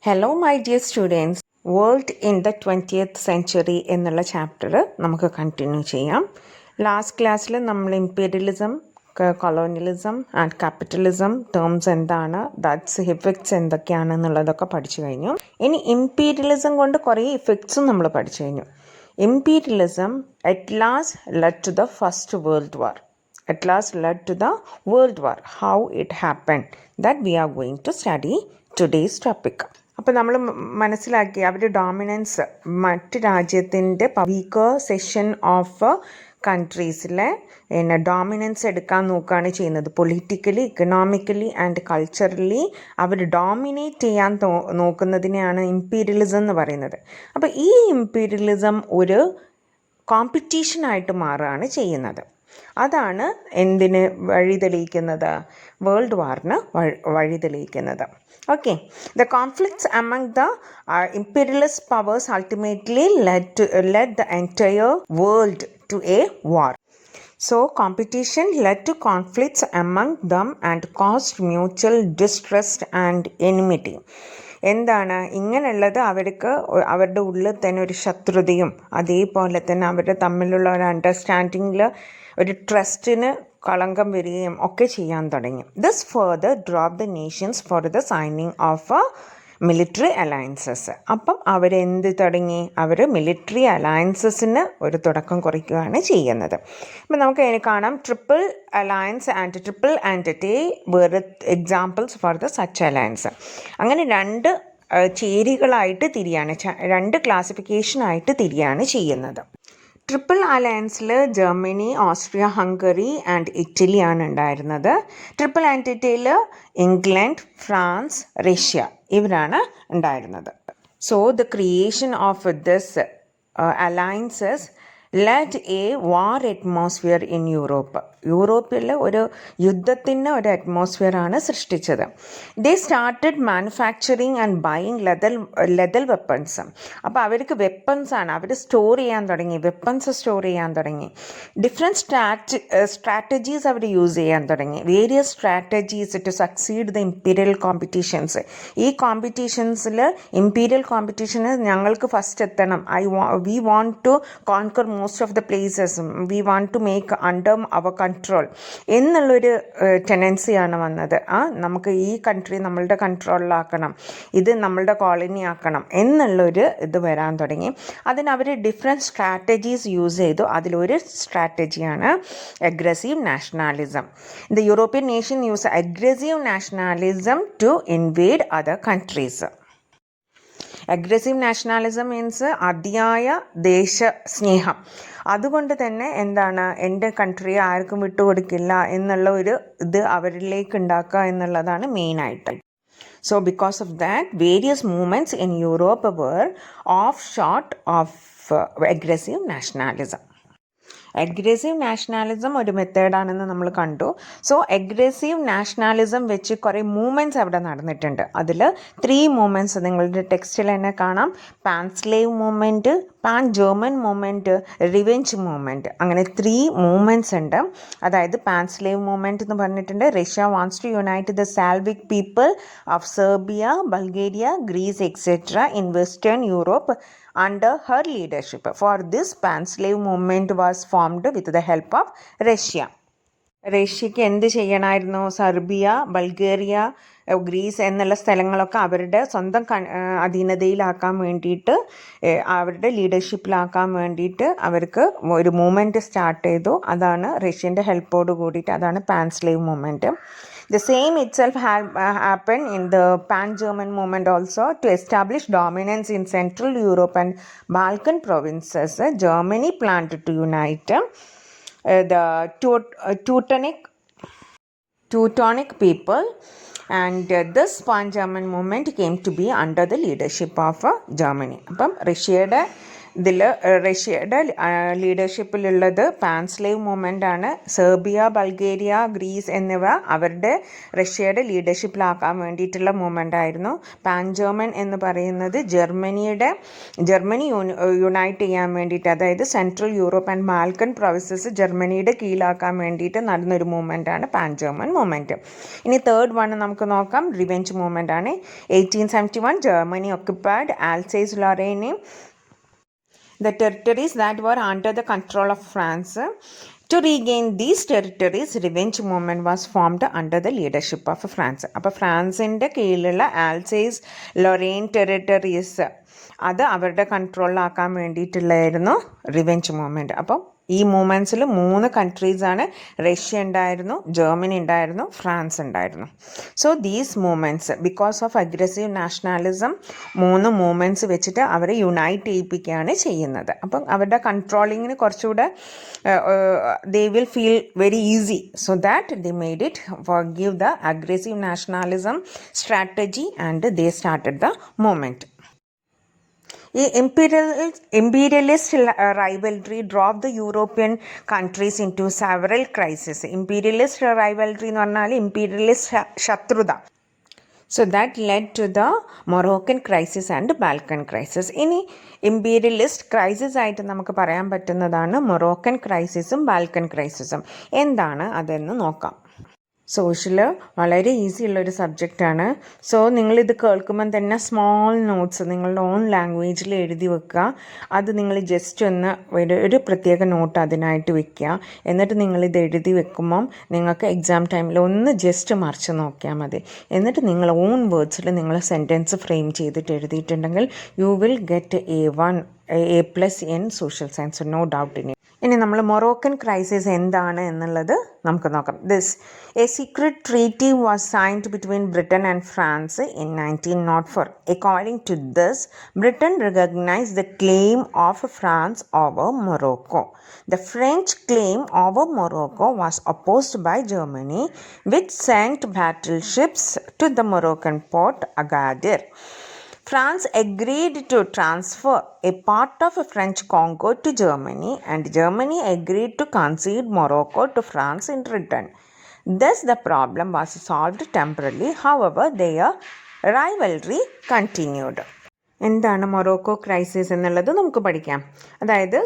Hello my dear students, world in the 20th century എന്നുള്ള chapter നമുക്ക് continue ചെയ്യാം. Last ക്ലാസ്സിൽ നമ്മൾ imperialism, colonialism and capitalism terms എന്താണ്, ദാറ്റ്സ് ഇഫക്ട്സ് എന്തൊക്കെയാണ് എന്നുള്ളതൊക്കെ പഠിച്ചു കഴിഞ്ഞു. ഇനി ഇംപീരിയലിസം കൊണ്ട് കുറേ ഇഫക്ട്സും നമ്മൾ പഠിച്ചു കഴിഞ്ഞു. Imperialism at last led to the first world war. At last led to the World War. How it happened, that we are going to study today's topic. അപ്പോൾ നമ്മൾ മനസ്സിലാക്കി അവർ ഡോമിനൻസ്, മറ്റ് രാജ്യത്തിൻ്റെ വീക്കർ സെഷൻ ഓഫ് കൺട്രീസിലെ dominance എടുക്കാൻ നോക്കുകയാണ് ചെയ്യുന്നത്. Politically, economically and culturally അവർ ഡോമിനേറ്റ് ചെയ്യാൻ നോക്കുന്നതിനെയാണ് ഇംപീരിയലിസം എന്ന് പറയുന്നത്. അപ്പോൾ ഈ ഇംപീരിയലിസം ഒരു കോമ്പറ്റീഷനായിട്ട് മാറുകയാണ് ചെയ്യുന്നത്. അതാണ് എന്തിന് വഴിതെളിയിക്കുന്നത്? വേൾഡ് വാറിന് വഴിതെളിയിക്കുന്നത്. Okay, the conflicts among the imperialist powers ultimately led the entire world to a war. So competition led to conflicts among them and caused mutual distrust and enmity. എന്താണ് ഇങ്ങനെയുള്ളത്? അവരുടെ ഉള്ളിൽ തന്നെ ഒരു ശത്രുതയും അതേപോലെ തന്നെ അവരുടെ തമ്മിലുള്ള ഒരു അണ്ടർസ്റ്റാൻഡിങ്ങിൽ ഒരു ട്രസ്റ്റിന് കളങ്കം വരികയും ഒക്കെ ചെയ്യാൻ തുടങ്ങി. This further drop the Nations for the signing off military alliances. അപ്പം അവരെന്ത് തുടങ്ങി? അവർ മിലിറ്ററി അലയൻസസിന് ഒരു തുടക്കം കുറിക്കുകയാണ് ചെയ്യുന്നത്. അപ്പം നമുക്ക് അതിന് കാണാം, triple alliance and triple entente വേറെ examples for the such alliance. അങ്ങനെ രണ്ട് ചേരികളായിട്ട് തിരിയാണ്, രണ്ട് ക്ലാസിഫിക്കേഷനായിട്ട് തിരിയാണ് ചെയ്യുന്നത്. ട്രിപ്പിൾ അലയൻസിൽ ജർമ്മനി, ഓസ്ട്രിയ, ഹംഗറി ആൻഡ് ഇറ്റലിയാണ് ഉണ്ടായിരുന്നത്. ട്രിപ്പിൾ ആൻറ്റിറ്റിയിൽ ഇംഗ്ലണ്ട്, ഫ്രാൻസ്, റഷ്യ ഇവരാണ് ഉണ്ടായിരുന്നത്. So the creation of this alliances led a war atmosphere in Europe. യൂറോപ്പിൽ ഒരു യുദ്ധത്തിന് ഒരു അറ്റ്മോസ്ഫിയറാണ് സൃഷ്ടിച്ചത്. They started manufacturing and buying lethal weapons. അപ്പോൾ അവർക്ക് വെപ്പൺസാണ് അവർ സ്റ്റോർ ചെയ്യാൻ തുടങ്ങി, വെപ്പൺസ് സ്റ്റോർ ചെയ്യാൻ തുടങ്ങി. ഡിഫറെൻറ്റ് സ്ട്രാറ്റജീസ് അവർ യൂസ് ചെയ്യാൻ തുടങ്ങി. Various strategies to succeed the imperial competitions. ഈ കോമ്പറ്റീഷൻസിൽ ഇംപീരിയൽ കോമ്പറ്റീഷന് ഞങ്ങൾക്ക് ഫസ്റ്റ് എത്തണം. We want to conquer most of the places, we want to make under our control എന്നുള്ളൊരു ടെൻഡൻസിയാണ് വന്നത്. നമുക്ക് ഈ കൺട്രി നമ്മളുടെ കൺട്രോളിലാക്കണം, ഇത് നമ്മളുടെ കോളനി ആക്കണം എന്നുള്ളൊരു ഇത് വരാൻ തുടങ്ങി. അതിനവർ ഡിഫറെൻറ്റ് സ്ട്രാറ്റജീസ് യൂസ് ചെയ്തു. അതിലൊരു സ്ട്രാറ്റജിയാണ് aggressive nationalism. The European nation use aggressive nationalism to invade other countries. Aggressive nationalism means അതിയായ ദേശസ്നേഹം. അതുകൊണ്ട് തന്നെ എന്താണ്, എൻ്റെ കൺട്രിയെ ആർക്കും വിട്ടുകൊടുക്കില്ല എന്നുള്ള ഒരു ഇത് അവരിലേക്ക് ഉണ്ടാക്കുക എന്നുള്ളതാണ് മെയിനായിട്ട്. So because of that, various movements in Europe were offshoot of aggressive nationalism. Aggressive nationalism ഒരു മെത്തേഡാണെന്ന് നമ്മൾ കണ്ടു. സോ അഗ്രസീവ് നാഷണാലിസം വെച്ച് കുറേ മൂവ്മെൻറ്റ്സ് അവിടെ നടന്നിട്ടുണ്ട്. അതിൽ 3 മൂവ്മെൻറ്റ്സ് നിങ്ങളുടെ ടെക്സ്റ്റിൽ തന്നെ കാണാം. Pan slave movement, pan German movement, revenge movement. അങ്ങനെ 3 മൂവ്മെൻറ്റ്സ് ഉണ്ട്. അതായത് പാൻ സ്ലേവ് മൂവ്മെൻറ്റ് എന്ന് പറഞ്ഞിട്ടുണ്ട്, Russia wants to unite the Slavic people of Serbia, Bulgaria, Greece etcetera in western Europe under her leadership. For this, pan-slave movement was formed with the help of Russia. റഷ്യക്ക് എന്ത് ചെയ്യണമായിരുന്നു? Serbia, Bulgaria, Greece എന്നുള്ള സ്ഥലങ്ങളൊക്കെ അവരുടെ സ്വന്തം അധീനതയിലാക്കാൻ വേണ്ടിയിട്ട്, അവരുടെ ലീഡർഷിപ്പിലാക്കാൻ വേണ്ടിയിട്ട് അവർക്ക് ഒരു മൂവ്മെൻറ്റ് സ്റ്റാർട്ട് ചെയ്തു. അതാണ് റഷ്യൻ്റെ ഹെൽപ്പോട് കൂടിയിട്ട്, അതാണ് pan slave movement. The same itself happened in the Pan-German movement also to establish dominance in Central Europe and Balkan provinces. Germany planned to unite the Teutonic people, and this Pan-German movement came to be under the leadership of Germany. അപ്പം റഷ്യയുടെ ഇതിൽ റഷ്യയുടെ ലീഡർഷിപ്പിലുള്ളത് പാൻസ്ലേവ് movement ആണ്. Serbia, Bulgaria, Greece എന്നിവ അവരുടെ റഷ്യയുടെ ലീഡർഷിപ്പിലാക്കാൻ വേണ്ടിയിട്ടുള്ള movement ആയിരുന്നു. പാൻ ജർമൻ എന്ന് പറയുന്നത് ജർമ്മനി യുണൈറ്റ് ചെയ്യാൻ വേണ്ടിയിട്ട്, അതായത് central Europe and Balkan provinces ജർമ്മനിയുടെ കീഴിലാക്കാൻ വേണ്ടിയിട്ട് നടന്നൊരു മൂവ്മെൻ്റ് ആണ് പാൻ ജർമൻ മൂവ്മെൻറ്റ്. ഇനി തേർഡ് വൺ നമുക്ക് നോക്കാം. റിവെഞ്ച് മൂവ്മെൻ്റ് ആണ്. 1871 Germany occupied Alsace-Lorraine, the territories that were under the control of France. To regain these territories, revenge movement was formed under the leadership of France. അപ്പോൾ ഫ്രാൻസിൻ്റെ കീഴിലുള്ള ആൽസേസ് Lorraine territories അത് അവരുടെ കൺട്രോളിലാക്കാൻ വേണ്ടിയിട്ടുള്ളായിരുന്നു revenge movement. അപ്പം ഈ മൂവ്മെൻറ്റ്സിൽ 3 കൺട്രീസാണ്. Russia ഉണ്ടായിരുന്നു, Germany ഉണ്ടായിരുന്നു, France ഉണ്ടായിരുന്നു. So these movements because of aggressive nationalism 3 movements വെച്ചിട്ട് അവരെ യുണൈറ്റ് ചെയ്യിപ്പിക്കുകയാണ് ചെയ്യുന്നത്. അപ്പം അവരുടെ കൺട്രോളിങ്ങിന് കുറച്ചുകൂടെ they will feel very easy, so that they made it forgive the aggressive nationalism strategy and they started the movement. ഈ imperialist rivalry drove the European countries into several crises. imperialist rivalry എന്ന് പറഞ്ഞാൽ imperialist ശത്രുത. So that led to the Moroccan crisis and Balkan crisis. ഇനി imperialist crisis ആയിട്ട് നമുക്ക് പറയാൻ പറ്റുന്നതാണ് Moroccan ക്രൈസിസും Balkan ക്രൈസിസും. എന്താണ് അതെന്ന് നോക്കാം. സോഷ്യൽ വളരെ ഈസി ഉള്ളൊരു സബ്ജക്റ്റാണ്. സോ നിങ്ങളിത് കേൾക്കുമ്പം തന്നെ സ്മോൾ നോട്ട്സ് നിങ്ങളുടെ ഓൺ ലാംഗ്വേജിൽ എഴുതി വെക്കുക. അത് നിങ്ങൾ ജസ്റ്റ് ഒന്ന് ഒരു പ്രത്യേക നോട്ട് അതിനായിട്ട് വെക്കുക. എന്നിട്ട് നിങ്ങളിത് എഴുതി വെക്കുമ്പം നിങ്ങൾക്ക് എക്സാം ടൈമിൽ ഒന്ന് ജസ്റ്റ് മറിച്ച് നോക്കിയാൽ മതി. എന്നിട്ട് നിങ്ങൾ ഓൺ വേർഡ്സിൽ നിങ്ങൾ സെൻറ്റൻസ് ഫ്രെയിം ചെയ്തിട്ട് എഴുതിയിട്ടുണ്ടെങ്കിൽ you will get A+ in social science, no doubt in it. ഇനി നമ്മൾ മൊറോക്കൻ ക്രൈസിസ് എന്താണ് എന്നുള്ളത് നമുക്ക് നോക്കാം. A secret treaty was signed between Britain and France in 1904. According to this, Britain recognized the claim of France over Morocco. The French claim over Morocco was opposed by Germany, which sent battleships to the Moroccan port Agadir. France agreed to transfer a part of French Congo to Germany, and Germany agreed to concede Morocco to France in return. Thus, the problem was solved temporarily. However, their rivalry continued. എന്താണ് Morocco crisis എന്നുള്ളത് നമുക്ക് പഠിക്കാം. അതായത്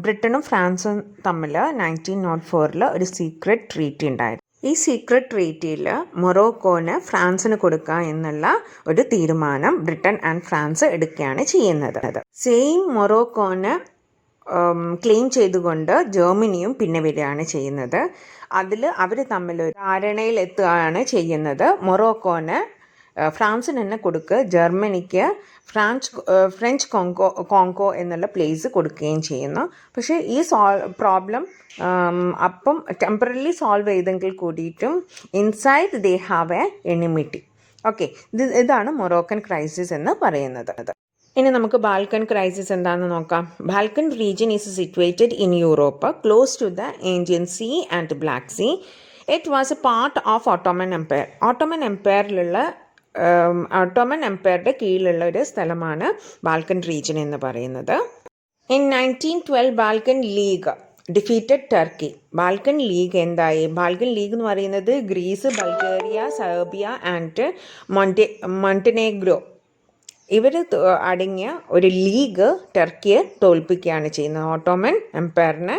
ബ്രിട്ടനും ഫ്രാൻസും തമ്മിൽ 1904 ഒരു secret treaty ഉണ്ടായിരുന്നു. ഈ സീക്രട്ട് ട്രീറ്റിയിൽ മൊറോക്കോന് ഫ്രാൻസിന് കൊടുക്കുക എന്നുള്ള ഒരു തീരുമാനം ബ്രിട്ടൻ ആൻഡ് ഫ്രാൻസ് എടുക്കുകയാണ് ചെയ്യുന്നത്. സെയിം മൊറോക്കോന് ക്ലെയിം ചെയ്തുകൊണ്ട് ജർമ്മനിയും പിന്നെ വരികയാണ് ചെയ്യുന്നത്. അതിൽ അവർ തമ്മിലൊരു ധാരണയിലെത്തുകയാണ് ചെയ്യുന്നത്. മൊറോക്കോന് ഫ്രാൻസിന് തന്നെ കൊടുക്കുക, ജർമ്മനിക്ക് ഫ്രഞ്ച് കോങ്കോ എന്നുള്ള പ്ലേസ് കൊടുക്കുകയും ചെയ്യുന്നു. പക്ഷേ ഈ പ്രോബ്ലം അപ്പം ടെമ്പററിലി സോൾവ് ചെയ്തെങ്കിൽ കൂടിയിട്ടും inside they have a enmity. Okay, ഇതാണ് മൊറോക്കൻ ക്രൈസിസ് എന്ന് പറയുന്നത്. ഇനി നമുക്ക് ബാൽക്കൻ ക്രൈസിസ് എന്താണെന്ന് നോക്കാം. Balkan region is situated in Europe close to the Aegean sea and Black Sea. It was a part of Ottoman empire. Ottoman എംപയറുടെ കീഴിലുള്ള ഒരു സ്ഥലമാണ് ബാൽക്കൻ റീജിയൻ എന്ന് പറയുന്നത്. In 1912 Balkan league defeated Turkey. Balkan league എന്തായി? Balkan league എന്ന് പറയുന്നത് Greece, Bulgaria, Serbia and മൊണ്ടനേഗ്രോ ഇവർ അടങ്ങിയ ഒരു ലീഗ് ടർക്കിയെ തോൽപ്പിക്കുകയാണ് ചെയ്യുന്നത്. ഓട്ടോമൻ എംപയറിനെ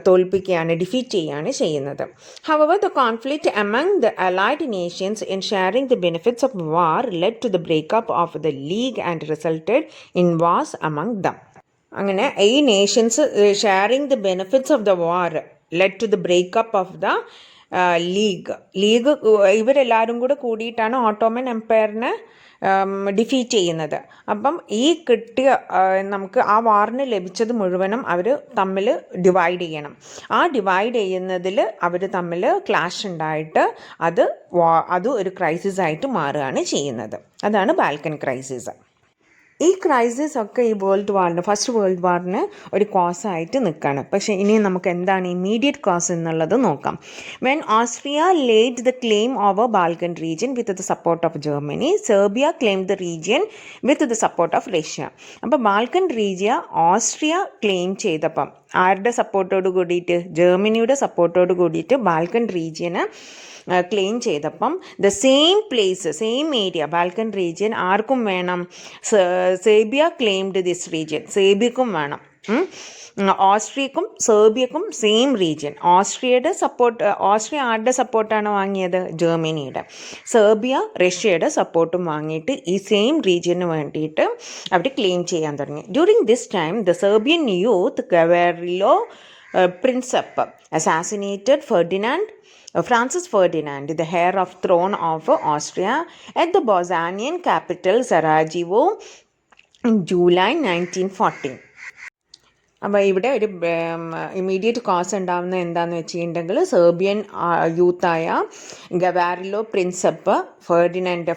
തോൽപ്പിക്കുകയാണ്, ഡിഫീറ്റ് ചെയ്യുകയാണ് ചെയ്യുന്നത്. However, the conflict among the allied nations in sharing the benefits of war led to the breakup of the league and resulted in wars among them. അങ്ങനെ ഈ nations sharing the benefits of the war led to the breakup of the league. ഇവരെല്ലാവരും കൂടെ കൂടിയിട്ടാണ് Ottoman എംപയറിനെ defeat ചെയ്യുന്നത്. അപ്പം ഈ കിട്ടിയ നമുക്ക് ആ വാറിന് ലഭിച്ചത് മുഴുവനും അവർ തമ്മിൽ ഡിവൈഡ് ചെയ്യണം. ആ ഡിവൈഡ് ചെയ്യുന്നതിൽ അവർ തമ്മിൽ ക്ലാഷ് ഉണ്ടായിട്ട് അത് ഒരു ക്രൈസിസ് ആയിട്ട് മാറുകയാണ് ചെയ്യുന്നത്. അതാണ് ബാൽക്കൻ ക്രൈസിസ്. ഈ ക്രൈസിസ് ഒക്കെ ഈ ഫസ്റ്റ് വേൾഡ് വാറിന് ഒരു കോസായിട്ട് നിൽക്കുകയാണ്. പക്ഷേ ഇനി നമുക്ക് എന്താണ് ഇമ്മീഡിയറ്റ് കോസ് എന്നുള്ളത് നോക്കാം. When Austria laid the claim over Balkan region with the support of Germany, Serbia claim the region with the support of Russia. അപ്പോൾ ബാൽക്കൻ റീജിയ ഓസ്ട്രിയ ക്ലെയിം ചെയ്തപ്പം ആരുടെ സപ്പോർട്ടോട് കൂടിയിട്ട്? ജർമ്മനിയുടെ സപ്പോർട്ടോട് കൂടിയിട്ട് ബാൽക്കൻ റീജിയന് ക്ലെയിം ചെയ്തപ്പം the same place, same area, Balkan region ആർക്കും വേണം? Serbia claimed this region, സെർബിയക്കും വേണം. ഓസ്ട്രിയക്കും സെർബിയക്കും സെയിം റീജിയൻ. ഓസ്ട്രിയ ആരുടെ സപ്പോർട്ടാണ് വാങ്ങിയത്? ജർമ്മനിയുടെ. സെർബിയ റഷ്യയുടെ സപ്പോർട്ടും വാങ്ങിയിട്ട് ഈ സെയിം റീജിയന് വേണ്ടിയിട്ട് അവർ ക്ലെയിം ചെയ്യാൻ തുടങ്ങി. During this time the Serbian youth Gavrilo Princip assassinated Francis Ferdinand, the heir of throne of Austria, at the Bosnian capital Sarajevo in July 1914. അപ്പോൾ ഇവിടെ ഒരു ഇമ്മീഡിയറ്റ് കോസ് ഉണ്ടാകുന്ന എന്താണെന്ന് വെച്ചിട്ടുണ്ടെങ്കിൽ സെർബിയൻ യൂത്തായ ഗവാരിലോ പ്രിൻസപ്പ്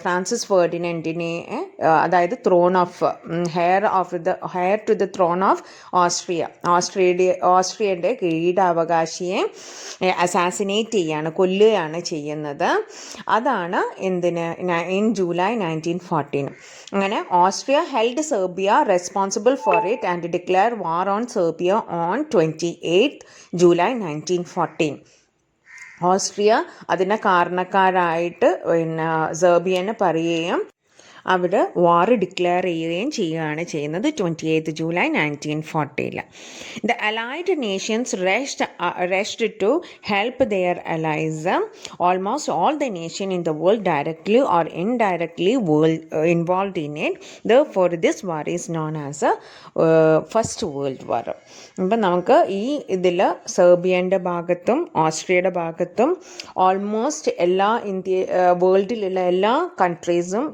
ഫ്രാൻസിസ് ഫെർഡിനൻഡിനെ, അതായത് heir to the throne of ഓസ്ട്രിയയുടെ കിരീടാവകാശിയെ അസാസിനേറ്റ് കൊല്ലുകയാണ് ചെയ്യുന്നത്. അതാണ് ഇൻ ജൂലൈ 1914. അങ്ങനെ Austria held Serbia responsible for it and declare war on Serbia on 28 July 1914. ഓസ്ട്രിയ അതിന് കാരണക്കാരായിട്ട് സെർബിയന് പറയുകയും അവർ വാർ ഡിക്ലെയർ ചെയ്യുകയും ചെയ്യുകയാണ് ചെയ്യുന്നത് 28 July 1914. The allied nations rushed to help their allies. Almost all the nation in the world directly or indirectly involved in it. Therefore this war is known as first world war. അപ്പം നമുക്ക് ഈ ഇതിൽ സെർബിയൻ്റെ ഭാഗത്തും ഓസ്ട്രിയയുടെ ഭാഗത്തും almost എല്ലാ വേൾഡിലുള്ള എല്ലാ കൺട്രീസും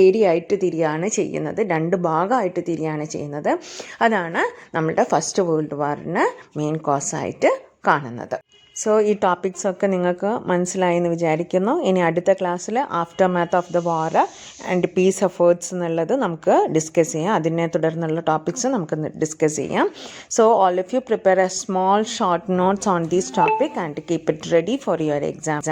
ചേരിയായിട്ട് തിരിയാണ് ചെയ്യുന്നത്, രണ്ട് ഭാഗമായിട്ട് തിരിയാണ് ചെയ്യുന്നത്. അതാണ് നമ്മളുടെ ഫസ്റ്റ് വേൾഡ് വാറിന് മെയിൻ കോസായിട്ട് കാണുന്നത്. സോ ഈ ടോപ്പിക്സൊക്കെ നിങ്ങൾക്ക് മനസ്സിലായി എന്ന് വിചാരിക്കുന്നു. ഇനി അടുത്ത ക്ലാസ്സിൽ after math of the war and piece efforts എന്നുള്ളത് നമുക്ക് ഡിസ്കസ് ചെയ്യാം. അതിനെ തുടർന്നുള്ള ടോപ്പിക്സ് നമുക്ക് ഡിസ്കസ് ചെയ്യാം. So all of U prepare A small short notes on these topic and keep it ready for your exam.